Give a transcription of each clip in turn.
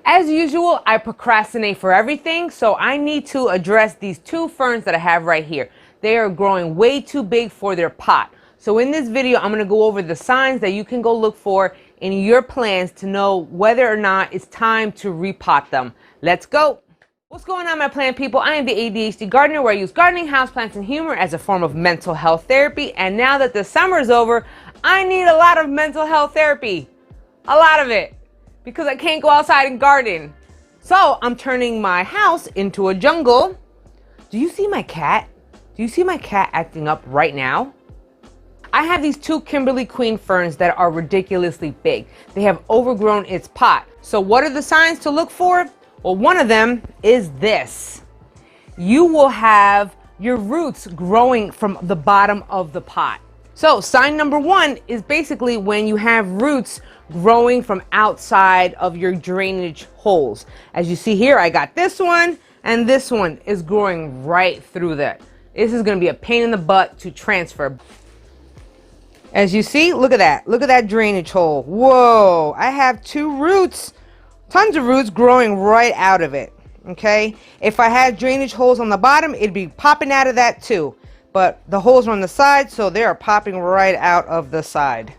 As usual, I procrastinate for everything, so I need to address these two ferns that I have right here. They are growing way too big for their pot. So in this video, I'm going to go over the signs that you can go look for in your plants to know whether or not it's time to repot them. Let's go. What's going on, my plant people? I am the ADHD gardener, where I use gardening, houseplants, and humor as a form of mental health therapy. And now that the summer is over, I need a lot of mental health therapy. A lot of it. Because I can't go outside and garden. So I'm turning my house into a jungle. Do you see my cat? Do you see my cat acting up right now? I have these two Kimberly Queen ferns that are ridiculously big. They have overgrown its pot. So what are the signs to look for? Well, one of them is this. You will have your roots growing from the bottom of the pot. So sign number one is basically when you have roots growing from outside of your drainage holes. As you see here, I got this one, and this one is growing right through that. This is going to be a pain in the butt to transfer. As you see, look at that. Look at that drainage hole. Whoa, I have two roots, tons of roots growing right out of it. Okay, if I had drainage holes on the bottom, it'd be popping out of that too. But the holes are on the side, so they are popping right out of the side.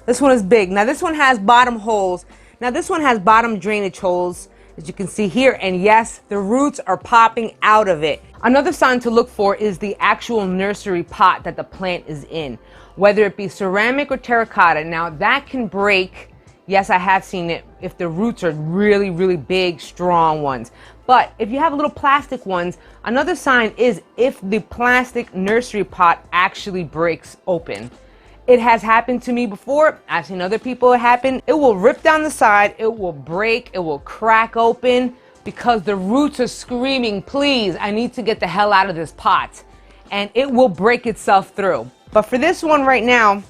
This one is big. Now this one has bottom holes. Now this one has bottom drainage holes, as you can see here. And yes, the roots are popping out of it. Another sign to look for is the actual nursery pot that the plant is in. Whether it be ceramic or terracotta. Now that can break. Yes, I have seen it if the roots are really, really big, strong ones. But if you have little plastic ones, another sign is if the plastic nursery pot actually breaks open. It has happened to me before. I've seen other people it happen. It will rip down the side, it will break, it will crack open because the roots are screaming, please, I need to get the hell out of this pot. And it will break itself through. But for this one right now,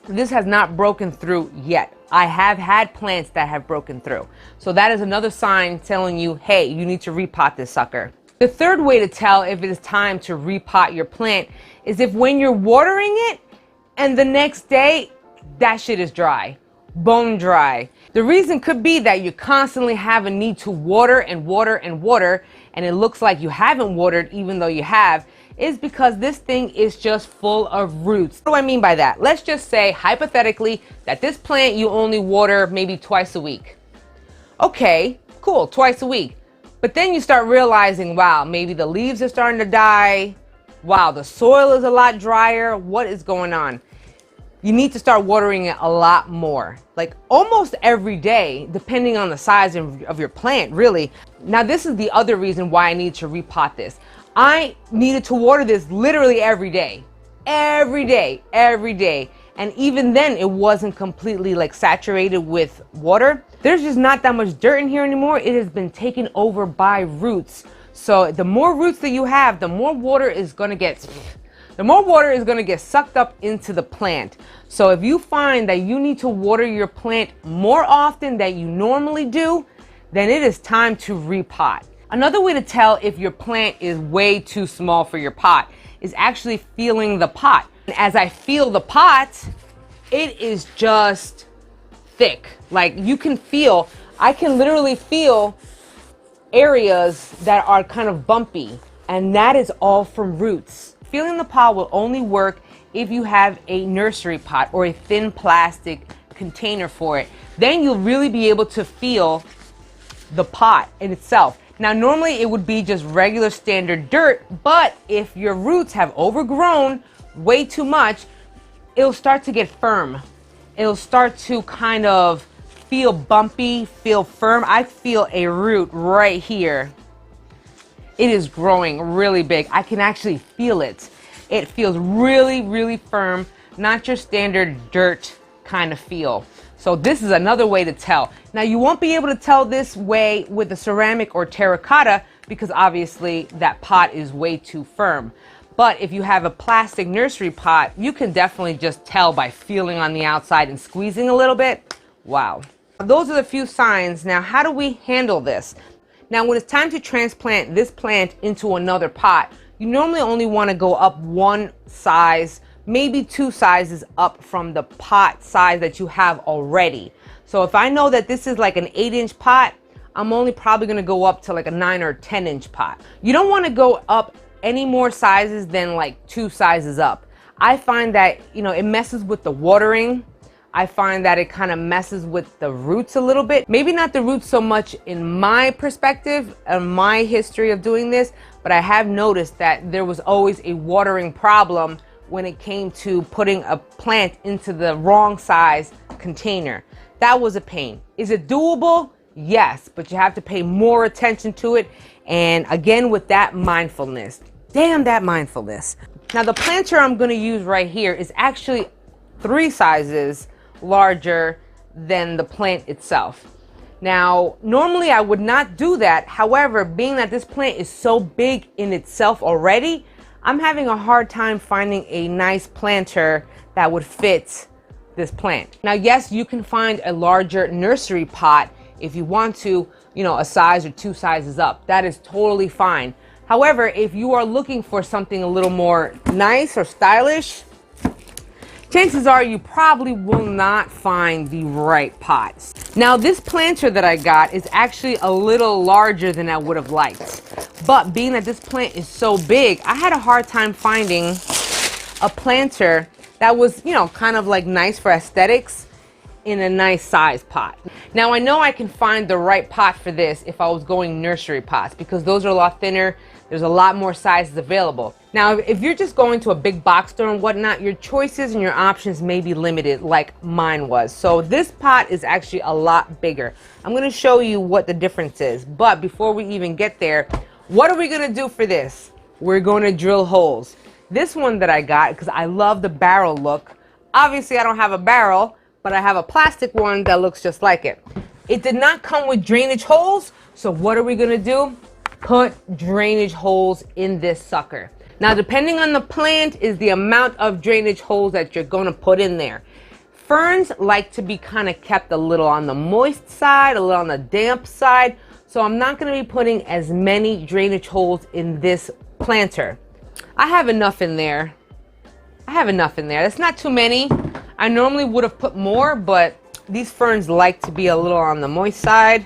this has not broken through yet. I have had plants that have broken through. So that is another sign telling you, hey, you need to repot this sucker. The third way to tell if it is time to repot your plant is if when you're watering it and the next day, that shit is dry, bone dry. The reason could be that you constantly have a need to water and water and water, and it looks like you haven't watered even though you have, is because this thing is just full of roots. What do I mean by that? Let's just say, hypothetically, that this plant you only water maybe twice a week. Okay, cool, twice a week. But then you start realizing, wow, maybe the leaves are starting to die. Wow, the soil is a lot drier. What is going on? You need to start watering it a lot more, like almost every day, depending on the size of your plant, really. Now, this is the other reason why I need to repot this. I needed to water this literally every day. Every day. And even then, it wasn't completely like saturated with water. There's just not that much dirt in here anymore. It has been taken over by roots. So the more roots that you have, the more water is going to get sucked up into the plant. So if you find that you need to water your plant more often than you normally do, then it is time to repot. Another way to tell if your plant is way too small for your pot is actually feeling the pot. And as I feel the pot, it is just thick. Like I can literally feel areas that are kind of bumpy, and that is all from roots. Feeling the pot will only work if you have a nursery pot or a thin plastic container for it. Then you'll really be able to feel the pot in itself. Now, normally it would be just regular standard dirt, but if your roots have overgrown way too much, it'll start to get firm. It'll start to kind of feel bumpy, feel firm. I feel a root right here. It is growing really big. I can actually feel it. It feels really, really firm, not your standard dirt kind of feel. So this is another way to tell. Now, you won't be able to tell this way with the ceramic or terracotta because obviously that pot is way too firm. But if you have a plastic nursery pot, you can definitely just tell by feeling on the outside and squeezing a little bit. Wow. Those are the few signs. Now, how do we handle this? Now, when it's time to transplant this plant into another pot, you normally only want to go up one size, maybe two sizes up from the pot size that you have already. So if I know that this is like an 8-inch pot, I'm only probably gonna go up to like a 9 or 10 inch pot. You don't wanna go up any more sizes than like 2 sizes up. I find that, you know, it messes with the watering. I find that it kind of messes with the roots a little bit. Maybe not the roots so much in my perspective and my history of doing this, but I have noticed that there was always a watering problem when it came to putting a plant into the wrong size container. That was a pain. Is it doable? Yes, but you have to pay more attention to it. And again, with that mindfulness, damn that mindfulness. Now the planter I'm gonna use right here is actually 3 sizes larger than the plant itself. Now, normally I would not do that. However, being that this plant is so big in itself already, I'm having a hard time finding a nice planter that would fit this plant. Now, yes, you can find a larger nursery pot if you want to, you know, a size or 2 sizes up. That is totally fine. However, if you are looking for something a little more nice or stylish, chances are you probably will not find the right pots. Now this planter that I got is actually a little larger than I would have liked. But being that this plant is so big, I had a hard time finding a planter that was, you know, kind of like nice for aesthetics in a nice size pot. Now I know I can find the right pot for this if I was going nursery pots, because those are a lot thinner. There's a lot more sizes available. Now, if you're just going to a big box store and whatnot, your choices and your options may be limited like mine was. So this pot is actually a lot bigger. I'm gonna show you what the difference is. But before we even get there, what are we gonna do for this? We're gonna drill holes. This one that I got, because I love the barrel look. Obviously I don't have a barrel, but I have a plastic one that looks just like it. It did not come with drainage holes, so what are we gonna do? Put drainage holes in this sucker. Now, depending on the plant is the amount of drainage holes that you're gonna put in there. Ferns like to be kind of kept a little on the moist side, a little on the damp side, so I'm not gonna be putting as many drainage holes in this planter. I have enough in there. That's not too many. I normally would have put more, but these ferns like to be a little on the moist side.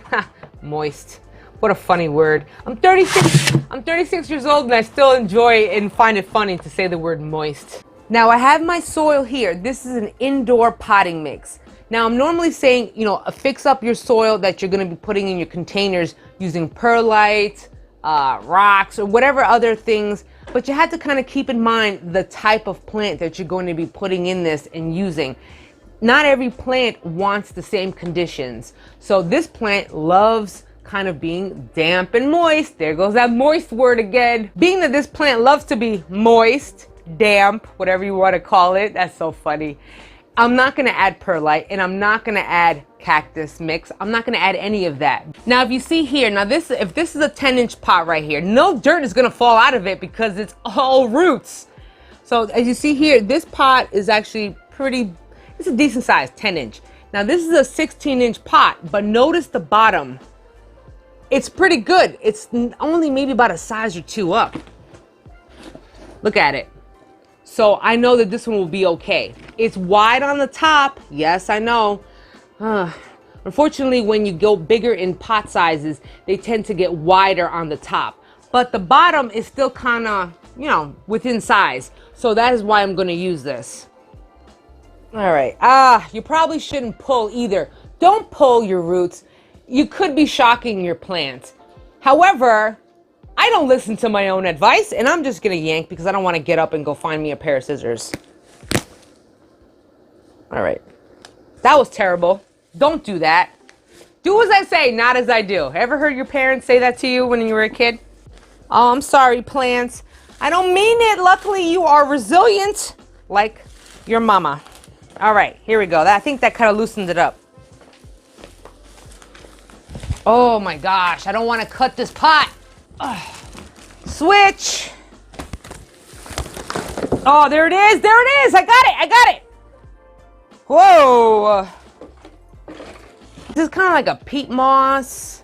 Moist. What a funny word. I'm 36 years old and I still enjoy and find it funny to say the word moist. Now I have my soil here. This is an indoor potting mix. Now I'm normally saying, you know, fix up your soil that you're going to be putting in your containers using perlite, rocks, or whatever other things. But you have to kind of keep in mind the type of plant that you're going to be putting in this and using. Not every plant wants the same conditions. So this plant loves kind of being damp and moist. There goes that moist word again. Being that this plant loves to be moist, damp, whatever you want to call it. That's so funny. I'm not going to add perlite and I'm not going to add cactus mix. I'm not going to add any of that. Now, if you see here, now if this is a 10-inch pot right here, no dirt is going to fall out of it because it's all roots. So as you see here, this pot is actually it's a decent size, 10-inch. Now this is a 16-inch pot, but notice the bottom. It's pretty good. It's only maybe about a size or 2 up. Look at it. So I know that this one will be okay. It's wide on the top. Yes, I know. Unfortunately, when you go bigger in pot sizes, they tend to get wider on the top. But the bottom is still kind of, you know, within size. So that is why I'm going to use this. All right. You probably shouldn't pull either. Don't pull your roots. You could be shocking your plant. However, I don't listen to my own advice and I'm just gonna yank because I don't want to get up and go find me a pair of scissors. All right. That was terrible. Don't do that. Do as I say, not as I do. Ever heard your parents say that to you when you were a kid? Oh, I'm sorry, plants. I don't mean it. Luckily, you are resilient like your mama. All right, here we go. I think that kind of loosened it up. Oh my gosh, I don't want to cut this pot. Ugh. Switch. Oh, there it is. There it is. I got it. Whoa. This is kind of like a peat moss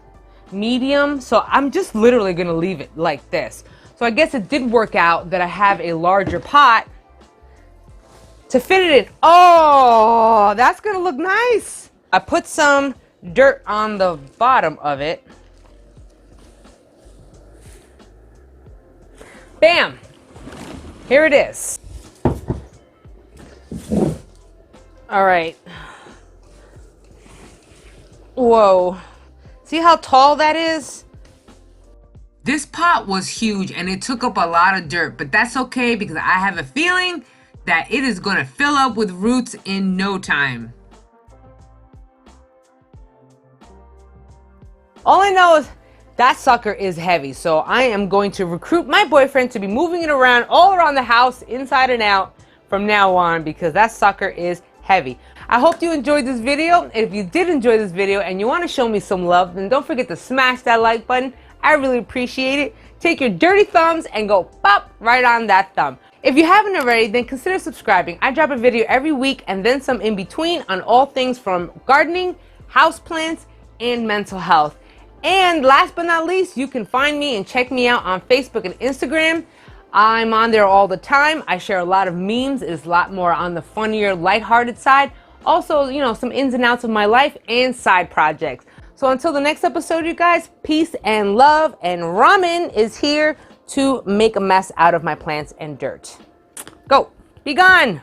medium. So I'm just literally going to leave it like this. So I guess it did work out that I have a larger pot to fit it in. Oh, that's going to look nice. I put some dirt on the bottom of it. Bam! Here it is. All right. Whoa. See how tall that is? This pot was huge and it took up a lot of dirt, but that's okay because I have a feeling that it is going to fill up with roots in no time. All I know is that sucker is heavy, so I am going to recruit my boyfriend to be moving it around all around the house, inside and out, from now on, because that sucker is heavy. I hope you enjoyed this video, and if you did enjoy this video and you want to show me some love, then don't forget to smash that like button. I really appreciate it. Take your dirty thumbs and go pop right on that thumb. If you haven't already, then consider subscribing. I drop a video every week and then some in between on all things from gardening, houseplants, and mental health. And last but not least, you can find me and check me out on Facebook and Instagram. I'm on there all the time. I share a lot of memes. It's a lot more on the funnier, lighthearted side. Also, you know, some ins and outs of my life and side projects. So until the next episode, you guys, peace and love. And Ramen is here to make a mess out of my plants and dirt. Go. Be gone.